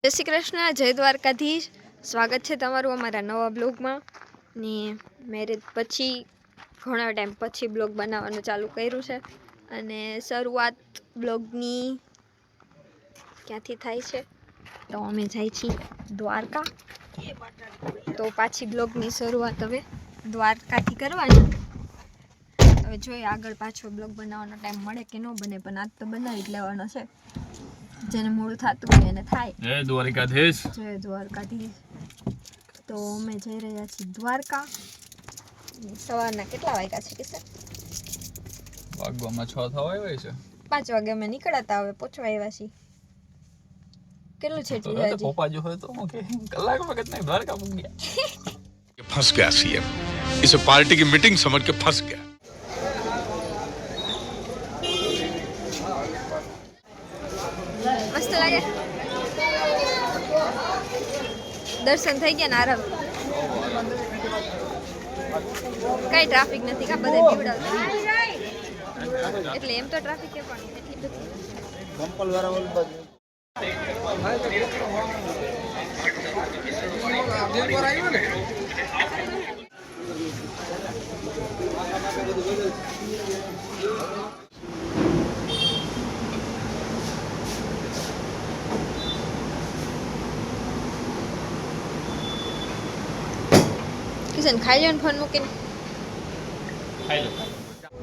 જય શ્રી કૃષ્ણ, જય દ્વારકાધીશ. સ્વાગત છે તમારું અમારા નવા બ્લોગમાં. ને મેરેજ પછી ઘણા ટાઈમ પછી બ્લોગ બનાવવાનું ચાલુ કર્યું છે. અને શરૂઆત બ્લોગની ક્યાંથી થાય છે તો અમે જાય છીએ દ્વારકા. તો પાછી બ્લોગની શરૂઆત હવે દ્વારકાથી કરવાની. હવે જોઈએ આગળ પાછો બ્લોગ બનાવવાનો ટાઈમ મળે કે ન બને, પણ આજ તો બનાવી જ લેવાનો છે. જેને મોડું થતું હોય એને થાય. જય દ્વારકાધીશ. જય દ્વારકાધીશ. તો અમે જઈ રહ્યા છીએ દ્વારકા. સવારના કેટલા વાગ્યા છે કિશન? વાગવામાં 6 થવા આવ્યા છે. 5 વાગે અમે નીકળ્યા, હવે પહોંચવા આવ્યા છીએ. કેટલું છે તો પપ્પા જો હોય તો હું કે કલાકમાં કેટલા દ્વારકા પહોંચી ગયા. फंस गया सीएम, इसे पार्टी की मीटिंग समझ के फंस गया. મસ્ત લાગે. દર્શન થઈ ગયા ને આરામ. કઈ ટ્રાફિક નથી કા, બધે પીવડાવતા. એટલે એમ તો ટ્રાફિક કે પણ એટલી બધી કંપલ વાળા ઓલ બાજુ કિશન ખાઈ લો ને ફોન મૂકીને.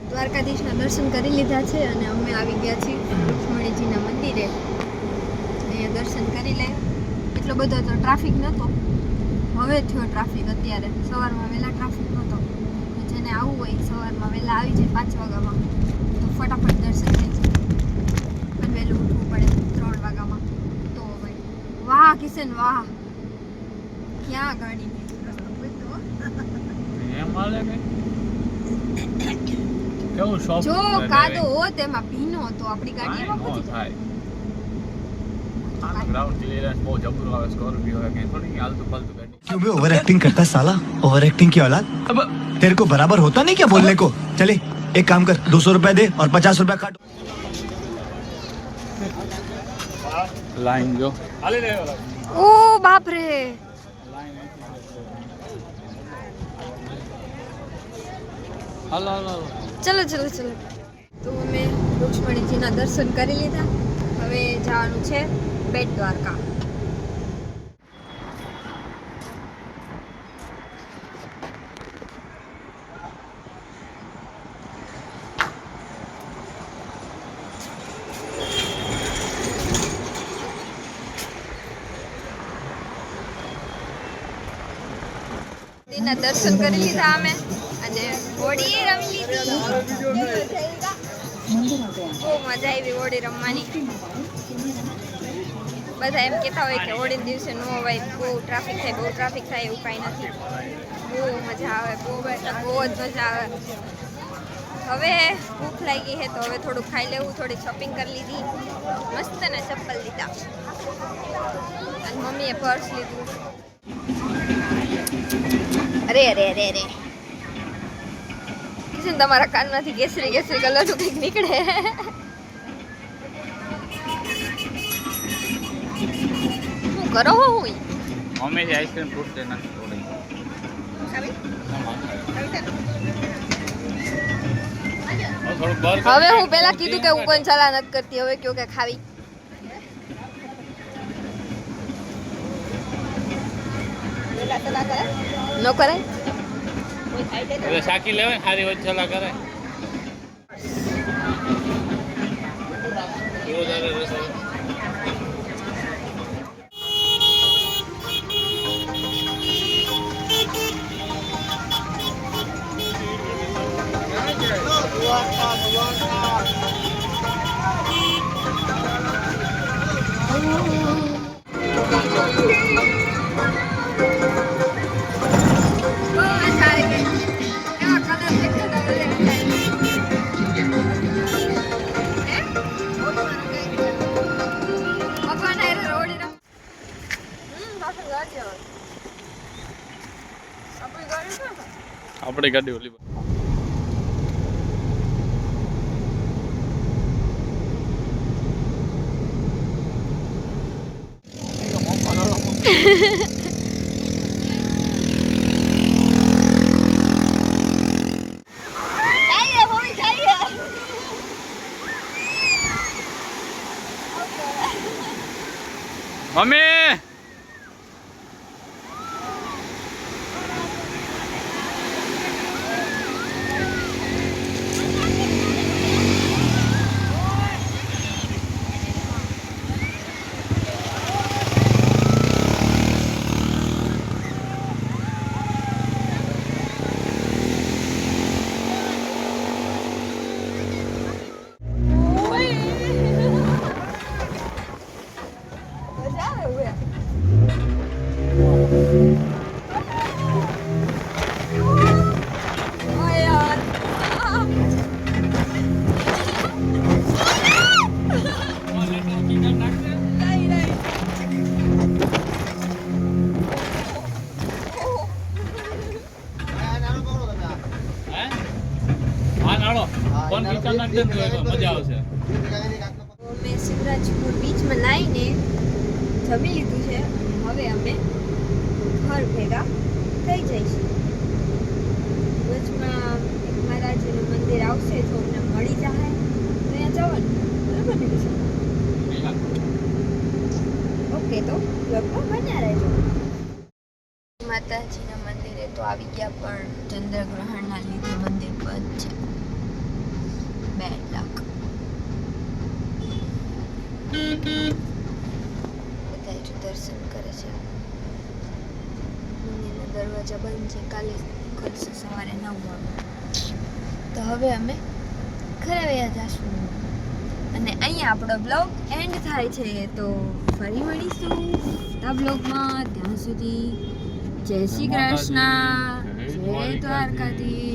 દ્વારકાધીશના દર્શન કરી લીધા છે અને અમે આવી ગયા છીએ રુક્ષ્મણીજીના મંદિરે. અહીંયા દર્શન કરી લે. એટલો બધો તો ટ્રાફિક નહોતો, હવે થયો ટ્રાફિક. અત્યારે સવારમાં વહેલા ટ્રાફિક નહોતો. જેને આવવું હોય સવારમાં વહેલા આવી જાય 5 વાગ્યામાં તો ફટાફટ દર્શન થઈ જાય. પણ વહેલું ઉઠવું પડે 3 વાગ્યામાં તો ભાઈ. વાહ કિશન વાહ, ક્યાં ગાડી એમ હાલે કે કેવું શોપ જો કાદો હોત એમાં ભીનો હતો આપણી ગાડી એમાં પહોંચી જાય. ગ્રાઉન્ડ ક્લિયરન્સ બહુ જબરું આવે. સ્કોર્પિયો है कहीं थोड़ी आलतू फालतू गाड़ी. क्यों बे ओवर एक्टिंग करता है साला, ओवर एक्टिंग की औलाद. अब तेरे को बराबर होता नहीं क्या बोलने को. चले एक काम कर, 200 रुपया दे और 50 रुपया काट. लाइन जो ઓ બાપ રે. હાલો હાલો ચલો ચલો ચલો. તો અમે રુક્ષ્મણીજીના દર્શન કરી લીધા. હવે જવાનું છે બેટ દ્વારકા. ના દર્શન કરી લીધા અમે અને હોળી રમી લીધી. બહુ મજા આવી હોળી રમવાની. બધા એમ કહેતા હોય કે હોળીના દિવસે ન હોય, બહુ ટ્રાફિક થાય, એવું કાંઈ નથી. બહુ મજા આવે, બહુ જ મજા આવે. હવે ભૂખ લાગી છે તો હવે થોડુંક ખાઈ લેવું. થોડીક શોપિંગ કરી લીધી, મસ્ત ને ચપ્પલ લીધા અને મમ્મીએ પર્સ લીધું. અરે અરે અરે અરે કિશન, તમારા કાનમાંથી કેસરી કેસરી કલરનું કંઈક નીકળે. શું કરો હો? હું મમ્મી થી આઈસ્ક્રીમ ફ્રૂટ દેના થોડી હવે હું પેલા કીધું કે હું કોઈ સલાહ નથી કરતી, હવે કયો કે ખાવી. નો કરાય. હવે શાકી લેવાય સારી હોય છલા કરે. એવો તારે રસ આવે. આપણી ગાડી ઓલી મમ્મી હા નાળો કોણ કિચન નાખ દે મજા આવશે મેં શિવરાજપુર બીચમાં નાહીને જમી લીધું છે. હવે અમે ઘર ભેગા થઈ જઈશું. વચમાં એક મહારાજનું મંદિર આવશે તો અમને મળી જાય તો ત્યાં જવાનું. બરાબર ને કિશન? ઓકે, તો બ્લોગમાં બન્યા રહેજો. માતાજીના મંદિરે તો આવી ગયા, પણ ચંદ્રગ્રહણના લીધે મંદિર બંધ છે. બેડ લક. બધા જ દર્શન કરે છે. મંદિરના દરવાજા બંધ છે. કાલે ખુલશે સવારે 9 વાગે. તો હવે અમે ઘરે વયા જશું અને અહીંયા આપણો બ્લોગ એન્ડ થાય છે. તો ફરી મળીશું આ બ્લોગમાં. ત્યાં સુધી જય શ્રી કૃષ્ણ, જય દ્વારકાધીશ.